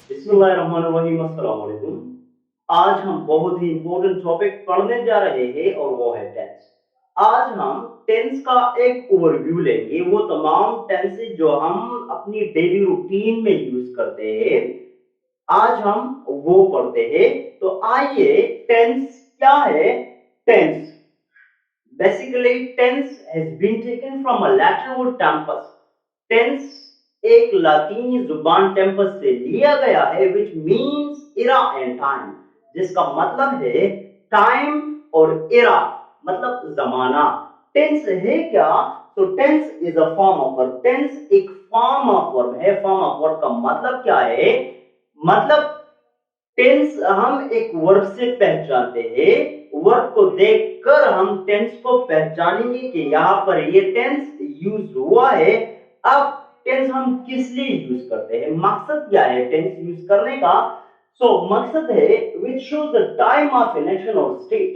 बिस्मिल्लाहिर्रहमानिर्रहीम, अस्सलाम वालेकुम। आज हम बहुत ही इंपॉर्टेंट टॉपिक पढ़ने जा रहे हैं और वो है टेंस। आज हम टेंस का एक ओवरव्यू लेंगे, वो तमाम टेंसेस जो हम अपनी डेली रूटीन में यूज करते हैं, आज हम वो पढ़ते हैं। तो आइए, टेंस क्या है? Tense basically tense has been taken from a Latin word tempus. Tense एक लातीनी जुबान टेम्पस से लिया गया है, which means era and time, जिसका मतलब है टाइम और इरा मतलब जमाना। टेंस है क्या? तो tense is a form of verb. Tense एक फॉर्म ऑफ वर्ब है। फॉर्म ऑफ वर्ब का मतलब क्या है? मतलब टेंस हम एक वर्ब से पहचानते हैं। वर्ब को देखकर हम टेंस को पहचानेंगे कि यहाँ पर ये टेंस यूज हुआ है। अब टेंस हम किस लिए यूज करते हैं? मकसद क्या है टेंस यूज करने का? मकसद है which shows the time of an action और स्टेट।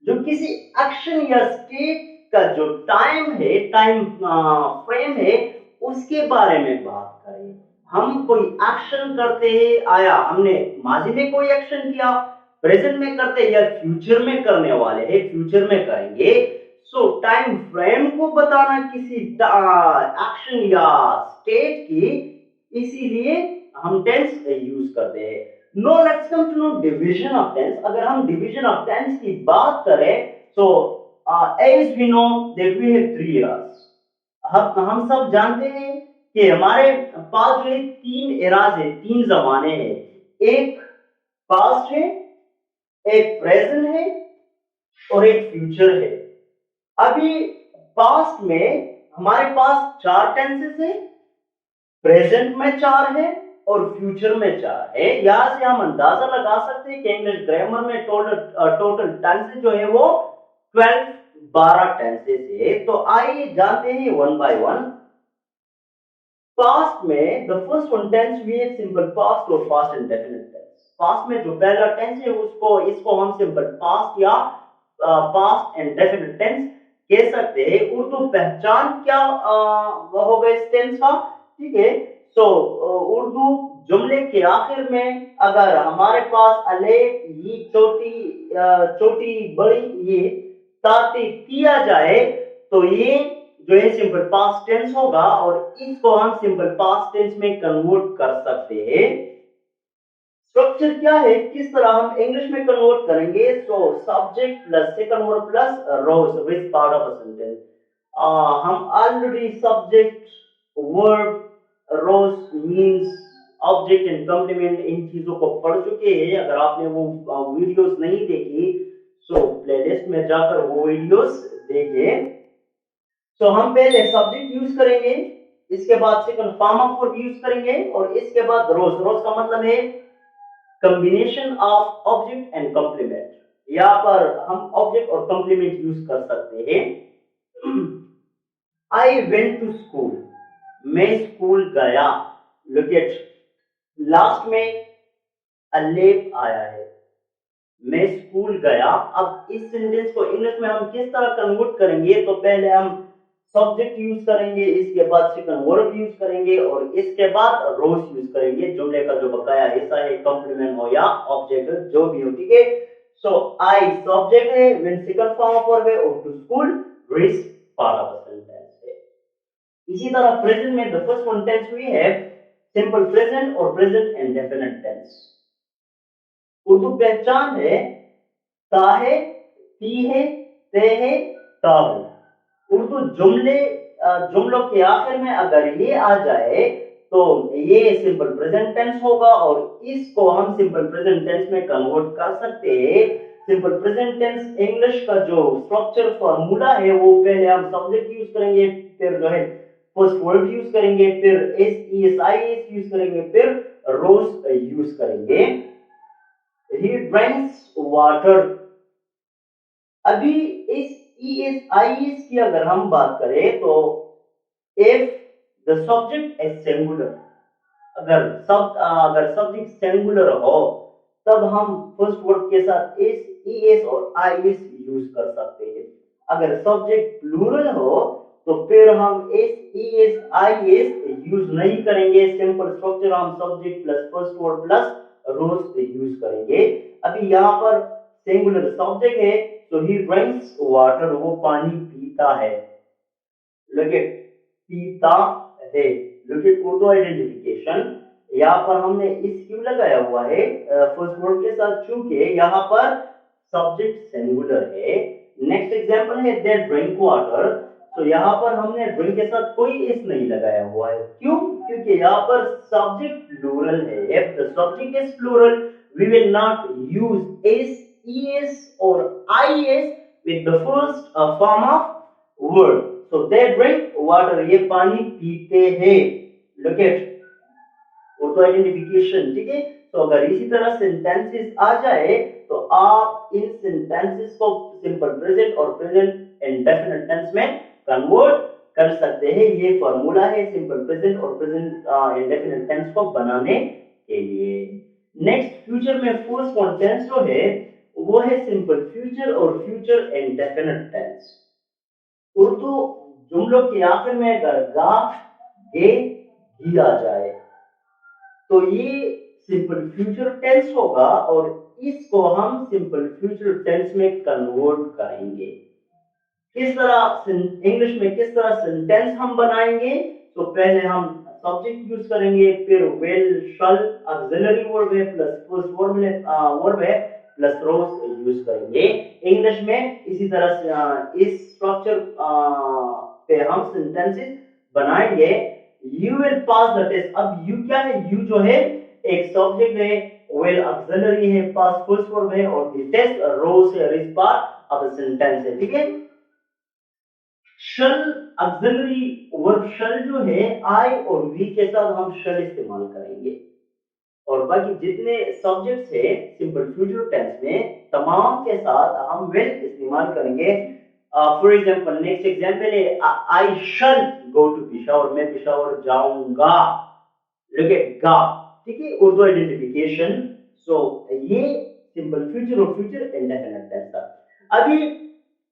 जो किसी एक्शन या स्टेट का जो टाइम है, टाइम फ्रेम है, उसके बारे में बात करें। हम कोई एक्शन करते हैं, आया हमने माजी में कोई एक्शन किया, प्रेजेंट में करते हैं या फ्यूचर में करने वाले हैं, फ्यूचर में करेंगे। टाइम फ्रेम को बताना किसी एक्शन या स्टेट की, इसीलिए हम टेंस यूज करते हैं। No let's come to know division of tense. अगर हम डिवीजन ऑफ टेंस की बात करें तो as we know that we have three eras. हम सब जानते हैं कि हमारे पास जो है तीन इराज है, तीन जमाने हैं। एक पास्ट है, एक प्रेजेंट है और एक फ्यूचर है। अभी पास्ट में हमारे पास चार टेंसेस है, प्रेजेंट में चार है और फ्यूचर में चार है। यहां से हम अंदाजा लगा सकते हैं कि इंग्लिश ग्रामर में टोटल टेंसेस जो है वो 12 12 टेंसेस है। तो आइए जानते हैं वन बाय वन। पास्ट में the first one tense we have simple past और पास्ट इंडेफिनिट टेंस। पास्ट में जो पहला टेंस है उसको इसको हम सिंपल पास्ट या पास्ट इंडेफिनिट टेंस कह सकते हैं। उर्दू पहचान क्या होगा इस टेंस का? ठीक है। उर्दू जुमले के आखिर में अगर हमारे पास अलेफ, ये छोटी बड़ी ये ताती किया जाए तो ये जो है सिंपल पास्ट टेंस होगा और इसको हम सिंपल पास्ट टेंस में कन्वर्ट कर सकते हैं। स्ट्रक्चर क्या है, किस तरह हम इंग्लिश में कन्वर्ट करेंगे? Subject plus second verb plus rose with part of a sentence. हम already subject, verb, rose means, object and complement, इन चीजों को पढ़ चुके हैं। अगर आपने वो वीडियोस नहीं देखी प्लेलिस्ट में जाकर वो वीडियोस देखें। हम पहले सब्जेक्ट यूज करेंगे, इसके बाद second form of verb use करेंगे और इसके बाद रोज। रोज का मतलब है combination of object and complement. यहां पर हम ऑब्जेक्ट और कॉम्प्लीमेंट यूज कर सकते हैं। आई वेंट टू स्कूल, मैं स्कूल गया। लुक एट, लास्ट में अलेफ आया है, मैं स्कूल गया। अब इस सेंटेंस को इंग्लिश में हम किस तरह कन्वर्ट करेंगे? तो पहले हम सब्जेक्ट यूज करेंगे, इसके बाद सेकंड वर्ब यूज करेंगे और इसके बाद रोज यूज करेंगे। जुमले का जो बकाया हिस्सा है, कंप्लीमेंट हो या ऑब्जेक्ट जो भी हो, ठीक है। आई सब्जेक्ट है, when second form of verb है और to school reach part of the sentence है। इसी तरह प्रेजेंट में the first one tense we have simple present और प्रेजेंट इंडेफिनिट टेंस। उर्दू पहचान है ता है, ती है, ते है, ता है। उर्दू जुमलों के आखिर में अगर ये आ जाए तो ये सिंपल प्रेजेंट टेंस होगा और इसको हम सिंपल प्रेजेंट टेंस में कन्वर्ट कर सकते हैं। सिंपल प्रेजेंट टेंस इंग्लिश का जो स्ट्रक्चर फॉर्मूला है वो पहले हम सब्जेक्ट यूज करेंगे, फिर जो है फर्स्ट वर्ब यूज करेंगे, फिर S E S I S use करेंगे, फिर रोज यूज करेंगे। ही ड्रिंक्स वाटर। अभी इस ESIS की अगर हम बात करें तो if the subject is singular, अगर सब्जेक्ट सिंगुलर हो तब हम फर्स्ट वर्ड के साथ इस ES और IS यूज कर सकते हैं। अगर सब्जेक्ट प्लूरल हो तो फिर हम S E S I S use नहीं करेंगे, सिंपल स्ट्रक्चर हम subject plus first word plus rose use करेंगे। अभी यहाँ पर सिंगुलर सब्जेक्ट है, तो ही ड्रिंक्स वाटर, वो पानी पीता है। लुक एट, पीता है। लुक एट उर्दू आइडेंटिफिकेशन, यहाँ पर हमने इस क्यों लगाया हुआ है फर्स्ट वर्ड के साथ, चूंकि यहाँ पर सब्जेक्ट सिंगुलर है। नेक्स्ट एग्जांपल है दे ड्रिंक वाटर, तो यहाँ पर हमने ड्रिंक के साथ कोई एस नहीं लगाया हुआ है। क्यों? क्योंकि यहाँ पर सब्जेक्ट प्लूरल है। If the subject is plural we will not use s, es or is with the first form of word. So they drink water, ये पानी पीते हैं। Look at उर्दू आइडेंटिफिकेशन, ठीक है। तो अगर इसी तरह सेंटेंसेस आ जाए तो आप इन सेंटेंसेस को सिंपल प्रेजेंट और प्रेजेंट इंडेफिनिट टेंस में कन्वर्ट कर सकते हैं। ये फॉर्मूला है सिंपल प्रेजेंट और प्रेजेंट इंडेफिनिट टेंस को बनाने के लिए। नेक्स्ट फ्यूचर में फर्स्ट वन टेंस जो है वो है सिंपल फ्यूचर और फ्यूचर इंडेफिनिट टेंस। उर्दू जुमलों के आखिर में अगर गा, गे, गी आ जाए तो ये सिंपल फ्यूचर टेंस होगा और इसको हम सिंपल फ्यूचर टेंस में कन्वर्ट करेंगे। किस तरह इंग्लिश में किस तरह सेंटेंस हम बनाएंगे, तो पहले हम सब्जेक्ट यूज करेंगे, फिर विल, शल, ऑक्सिलरी वर्ब है प्लस फर्स्ट वर्ब है प्लस रोज यूज करेंगे। इंग्लिश में इसी तरह से इस स्ट्रक्चर पे हम सेंटेंसेस बनाएंगे। You will pass the test. अब यू क्या है? यू जो है एक सब्जेक्ट है, विल ऑक्सिलरी है, पास फर्स्ट वर्ब है और द टेस्ट रोज है, is part of the sentence है, ठीक है। शल ऑक्सिलरी वर्ब शल जो है आई और वी के साथ हम शल इस्तेमाल करेंगे और बाकी जितने सब्जेक्ट्स है सिंपल फ्यूचर टेंस में तमाम के साथ हम विल इस्तेमाल करेंगे। फॉर एग्जांपल नेक्स्ट एग्जांपल है आई शल गो टू पेशावर, मैं पेशावर जाऊंगा। लुक एट गा, ठीक है, उर्दू आइडेंटिफिकेशन। सो ये सिंपल फ्यूचर और फ्यूचर इंडेफिनिट टेंस था। अभी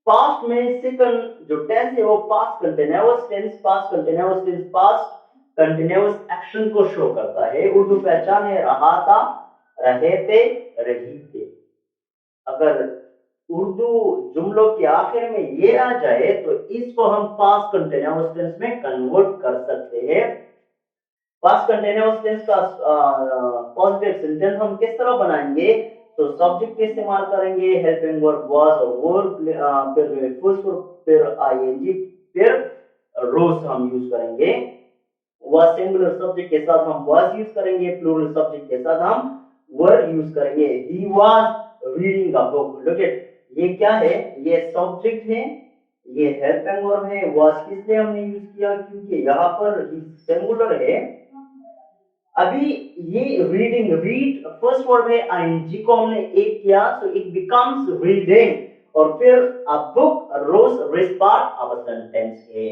पास्ट में सेकंड जो टेंस है वो past continuous tense, past continuous tense past continuous action को शो करता है। उर्दू पहचान है रहा था, रहे थे, रही थे। अगर उर्दू जुमलों के आखिर में ये आ जाए तो इसको हम पास्ट कंटीन्यूअस टेंस में कन्वर्ट कर सकते हैं। पास्ट कंटीन्यूअस टेंस का पॉजिटिव सेंटेंस हम किस तरह बनाएंगे, तो सब्जेक्ट का इस्तेमाल करेंगे, हेल्पिंग वर्ब वाज और वर्ब, फिर फर्स्ट वर्ब, फिर आईएनजी, फिर रोज हम यूज करेंगे। वाज सिंगुलर सब्जेक्ट के साथ हम वाज यूज करेंगे, प्लूरल सब्जेक्ट के साथ हम वर यूज करेंगे। He was reading a book. Look at, ये क्या है? ये सब्जेक्ट है, ये हेल्पिंग वर्ब है। वाज किस लिए हमने यूज किया? क्योंकि यहाँ पर सिंगुलर है। अभी ये रीडिंग, रीड फर्स्ट वर्ड है, आईएनजी को हमने एक किया तो इट बिकम्स रीडिंग और फिर a book rose ridge part of a sentence है।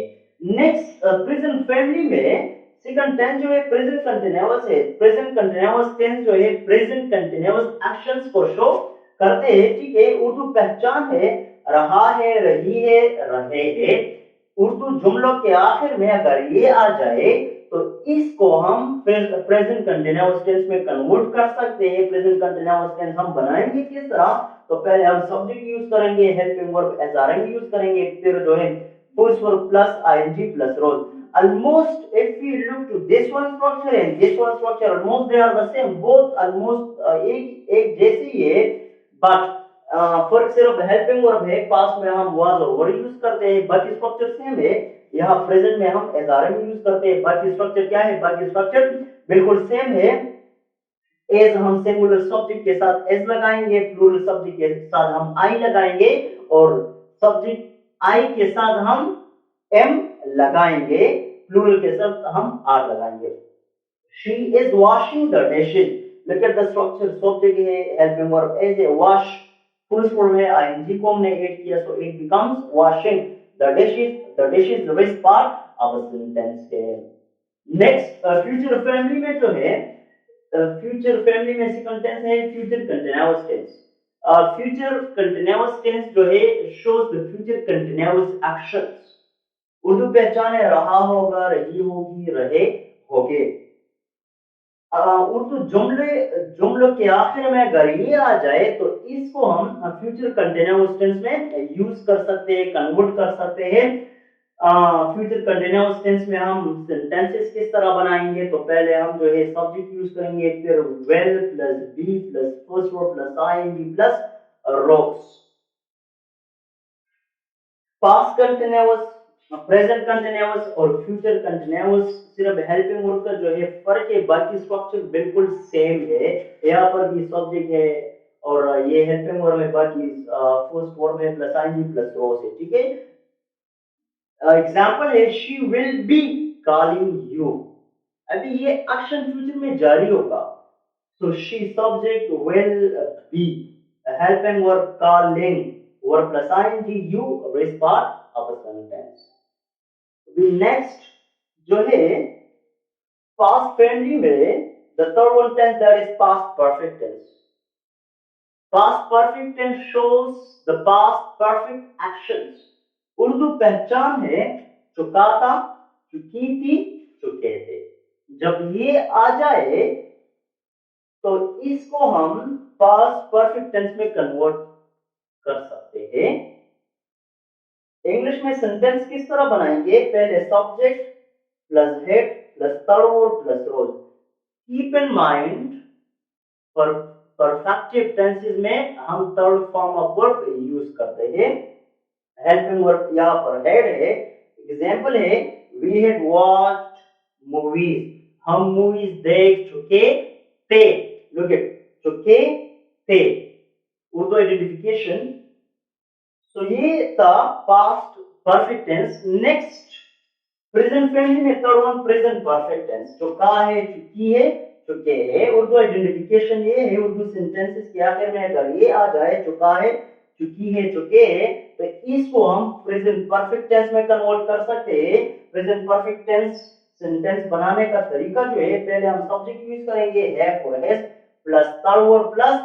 नेक्स्ट प्रेजेंट फैमिली में सेकंड टेंस जो है प्रेजेंट कंटीन्यूअस है। प्रेजेंट कंटीन्यूअस टेंस जो है प्रेजेंट कंटीन्यूअस एक्शंस को शो करते हैं, ठीक है। उर्दू पहचान है रहा है, रही है, रहे हैं। उर्दू जुमलों के आखिर में अगर ये आ जाए तो इसको हम प्रेजेंट कंटीन्यूअस टेंस में कन्वर्ट कर सकते हैं। प्रेजेंट कंटीन्यूअस टेंस हम बनाएंगे किस तरह, तो पहले हम सब्जेक्ट यूज करेंगे, हेल्पिंग वर्ब एसआरएम यूज करेंगे, फिर जो है first verb plus ING plus rose. almost if we look to this one structure and this one structure, almost they are the same, both almost एक जैसी है, but फर्क सिर्फ हेल्पिंग वर्ब है, पास्ट में हम was और were यूज करते हैं, बाकी स्ट्रक्चर सेम है। यहाँ प्रेजेंट में हम एसआरएम यूज करते हैं, बाकी स्ट्रक्चर क्या है? बाकी स्ट्रक्चर बिल्कुल सेम है। एज हम सिंगुलर सब्जेक्ट के साथ एज लगाएंगे, प्लूरल सब्जेक्ट के साथ हम आई लगाएंगे और सब्जेक्ट आई के साथ हम एम लगाएंगे, प्लूरल के साथ हम आर लगाएंगे। She is washing the dishes. Look at the structure, subject है, helping verb as a wash, first form है, आईएनजी को हमने ऐड किया so it becomes washing the dishes. The dishes is part of a sentence है। Next future family में जो है, future family में सेकंड टेंस है future continuous tense. Future continuous tense जो है shows the future continuous actions. Urdu पहचान है रहा होगा, रही होगी, रहे होगे। उर्दू जुमले जुमलों के आखिर में अगर ये आ जाए तो इसको हम फ्यूचर कंटिन्यूअस टेंस में यूज कर सकते हैं, कन्वर्ट कर सकते हैं। फ्यूचर कंटिन्यूअस टेंस में हम सेंटेंसेस किस तरह बनाएंगे, तो पहले हम जो है सब्जेक्ट यूज करेंगे, फिर will plus be plus first verb plus ING plus rose. Past continuous, present continuous और फ्यूचर कंटिन्यूअस सिर्फ हेल्पिंग वर्ब का जो है फर्क है, बाकी स्ट्रक्चर बिल्कुल सेम है। यहाँ पर भी सब्जेक्ट है और ये हेल्पिंग वर्ब है, बाकी फर्स्ट वर्ब है प्लस आईएनजी प्लस रोज है, ठीक है। एग्जांपल है she will be calling you. अभी ये एक्शन फ्यूचर में जारी होगा, so she subject will be helping verb calling verb plus ing you raise part of a sentence. The next जो है past friendly में the third one tense, that is past perfect tense. Past perfect tense shows the past perfect actions. Urdu पहचान है चुका था, चुकी थी, चुके थे। जब ये आ जाए तो इसको हम पास्ट परफेक्ट टेंस में कन्वर्ट कर सकते हैं। इंग्लिश में सेंटेंस किस तरह बनाएंगे, पहले subject plus had plus third verb plus rose. Keep in mind for perfective tenses में हम third form of verb use करते हैं। हेल्पिंग वर्ब यहाँ पर हेड है। एग्जांपल है वी हैड वॉच्ड मूवीज, हम मूवीज देख चुके थे। लुक एट, चुके थे, उर्दू आइडेंटिफिकेशन। तो ये था past perfect tense. Next present family में third one present perfect tense. चुका है, चुकी है, चुके हैं। उर्दू आइडेंटिफिकेशन ये है, उर्दू सेंटेंसेस के आखिर में अगर ये आ जाए चुका है, चुकी है, चुके हैं, तो इसको हम प्रेजेंट परफेक्ट टेंस में कन्वर्ट कर सकते हैं। प्रेजेंट परफेक्ट टेंस सेंटेंस बनाने का तरीका जो है, पहले हम सब्जेक्ट यूज करेंगे हैव और has plus third verb plus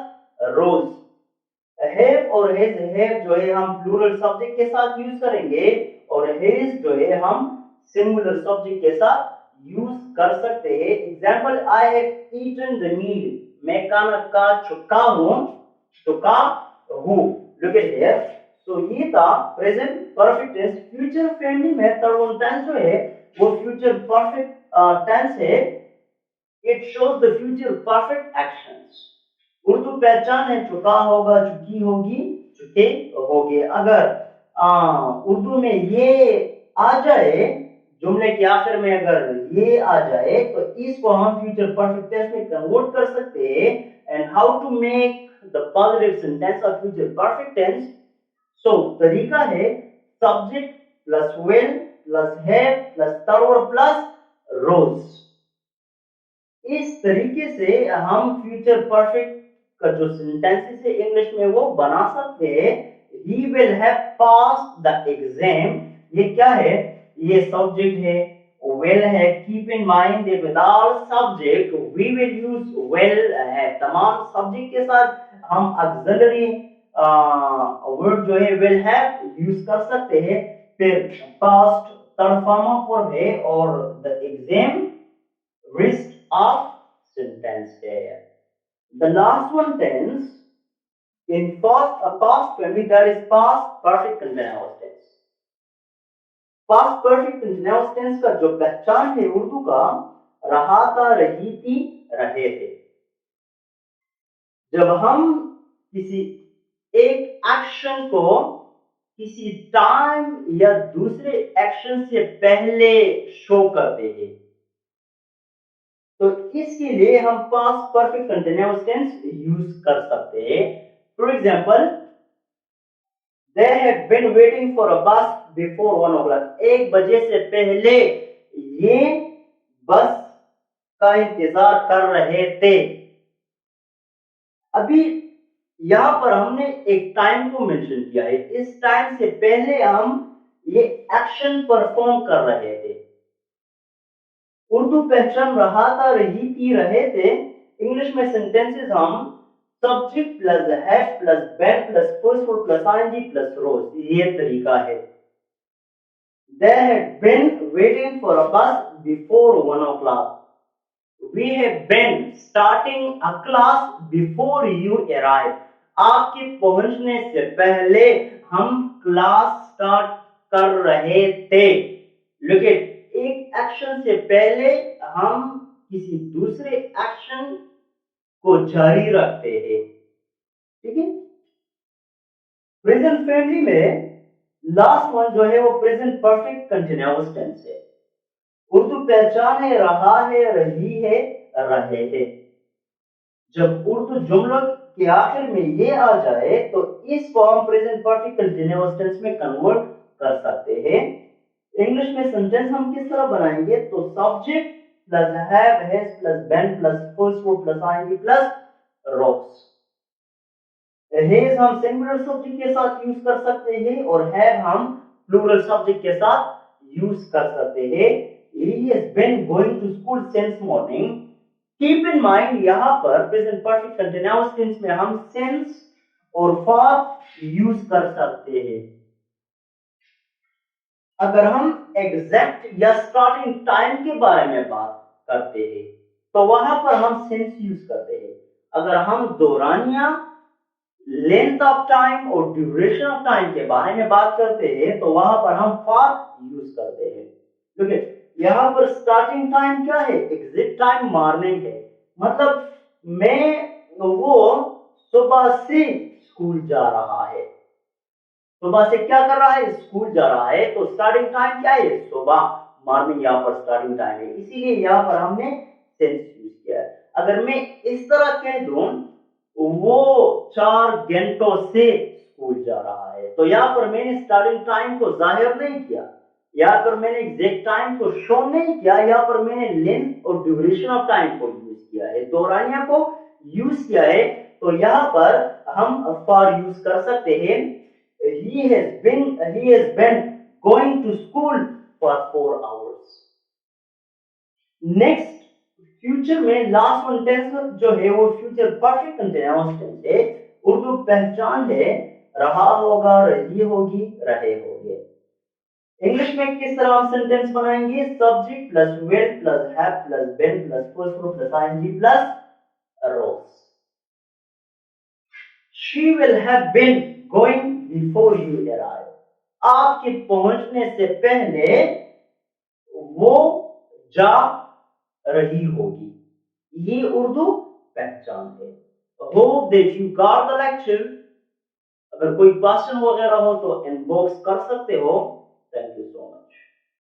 rose. Have और हैज जो है हम प्लूरल सब्जेक्ट के साथ यूज करेंगे और हैज जो है हम सिंगुलर सब्जेक्ट के साथ यूज कर सकते हैं। Example I have eaten the meal, मैं खाना खा चुका हूं, चुका हूं। लुक एट हियर, सो ये था present perfect tense. Future family में थर्ड वन टेंस जो है वो फ्यूचर परफेक्ट टेंस है। It shows the future perfect actions. Urdu पहचान है चुका होगा, चुकी होगी, चुके होगे। अगर उर्दू में ये आ जाए, जुमले के आखिर में अगर ये आ जाए तो इसको हम फ्यूचर परफेक्ट टेंस में कन्वर्ट कर सकते हैं। And how to make the positive sentence of future perfect tense. So तरीका है subject plus will plus have plus third verb plus rose. इस तरीके से हम फ्यूचर परफेक्ट का जो सेंटेंसेस है इंग्लिश में वो बना सकते हैं। He will have passed the exam, ये क्या है, ये सब्जेक्ट है, विल है। Keep in mind that with all subject we will use will है। तमाम सब्जेक्ट के साथ हम ऑक्सिलरी वर्ड जो है विल हैव यूज कर सकते हैं। फिर past third form of verb है और the exam rest of sentence here. The last one tense in past family, that is past perfect continuous tense. Past perfect continuous tense का जो पहचान है उर्दू का, रहा था, रही थी, रहे थे। जब हम किसी एक एक्शन को किसी टाइम या दूसरे एक्शन से पहले शो करते हैं तो इसके लिए हम past perfect continuous tense use कर सकते हैं। For example they have been waiting for a bus before 1 o'clock, 1 बजे से पहले ये बस का इंतजार कर रहे थे। अभी यहां पर हमने एक टाइम को मेंशन किया है, इस टाइम से पहले हम ये एक्शन परफॉर्म कर रहे थे। उर्दू पहचान रहा था, रही थी, रहे थे। इंग्लिश में सेंटेंसेस हम subject plus have plus been plus first verb plus ING plus रोज, ये तरीका है। They had been waiting for a bus before 1 o'clock. We have been starting a class before you arrive. आपके पहुंचने से पहले हम क्लास स्टार्ट कर रहे थे. Look at एक एक्शन से पहले हम किसी दूसरे एक्शन को जारी रखते हैं. ठीक है. प्रेजेंट फैमिली में लास्ट वन जो है वो प्रेजेंट परफेक्ट कंटिन्यूअस टेंस है. उर्दू पहचाने रहा है, रही है, रहे हैं. जब उर्दू जुमलों के आखिर में ये आ जाए तो इसको हम प्रेजेंट परफेक्ट कंटिन्यूअस टेंस में कन्वर्ट कर सकते हैं. इंग्लिश में सेंटेंस हम किस तरह बनाएंगे? तो subject plus have, has plus been plus first verb plus ING plus rose. Has हम सिंगुलर सब्जेक्ट के साथ यूज कर सकते हैं और हैव हम प्लूरल सब्जेक्ट के साथ यूज कर सकते हैं. He has been going to school since morning. Keep in mind यहाँ पर प्रेजेंट परफेक्ट कंटिन्यूअस टेंस में हम since और for यूज कर सकते हैं. अगर हम एग्जैक्ट या स्टार्टिंग टाइम के बारे में बात करते हैं तो वहां पर हम since यूज करते हैं. अगर हम दौरानिया, लेंथ ऑफ टाइम और ड्यूरेशन ऑफ टाइम के बारे में बात करते हैं तो वहां पर हम फॉर यूज करते हैं. देखिए यहां पर स्टार्टिंग टाइम क्या है? एग्जिट टाइम मॉर्निंग है. मतलब वो सुबह से स्कूल जा रहा है. सुबह से क्या कर रहा है? स्कूल जा रहा है. तो स्टार्टिंग टाइम क्या है? सुबह, मॉर्निंग यहाँ पर स्टार्टिंग टाइम है. इसीलिए यहाँ पर हमने सेंस यूज किया है. अगर मैं इस तरह कह दूं वो 4 घंटों से स्कूल जा रहा है तो यहाँ पर मैंने स्टार्टिंग टाइम को जाहिर नहीं किया. यहाँ पर मैंने एग्जैक्ट टाइम को शो नहीं किया. यहाँ पर मैंने लेंथ और ड्यूरेशन ऑफ टाइम को यूज किया है, दौरानिया को यूज किया है. तो यहाँ पर हम फॉर यूज कर सकते हैं. he has been going to school for 4 hours. Next future में लास्ट वन टेंस जो है वो फ्यूचर परफेक्ट कंटिन्यूअस टेंस है. उर्दू पहचान है, रहा होगा, रही होगी, रहे होंगे. इंग्लिश में किस तरह हम सेंटेंस बनाएंगे? Subject plus will plus have plus been plus first verb plus ING plus rose. She will have been going before you arrive. आपके पहुंचने से पहले वो जा रही होगी. ये उर्दू पहचान है. Hope that you got the lecture. अगर कोई क्वेश्चन वगैरह हो तो इनबॉक्स कर सकते हो. Thank you so much.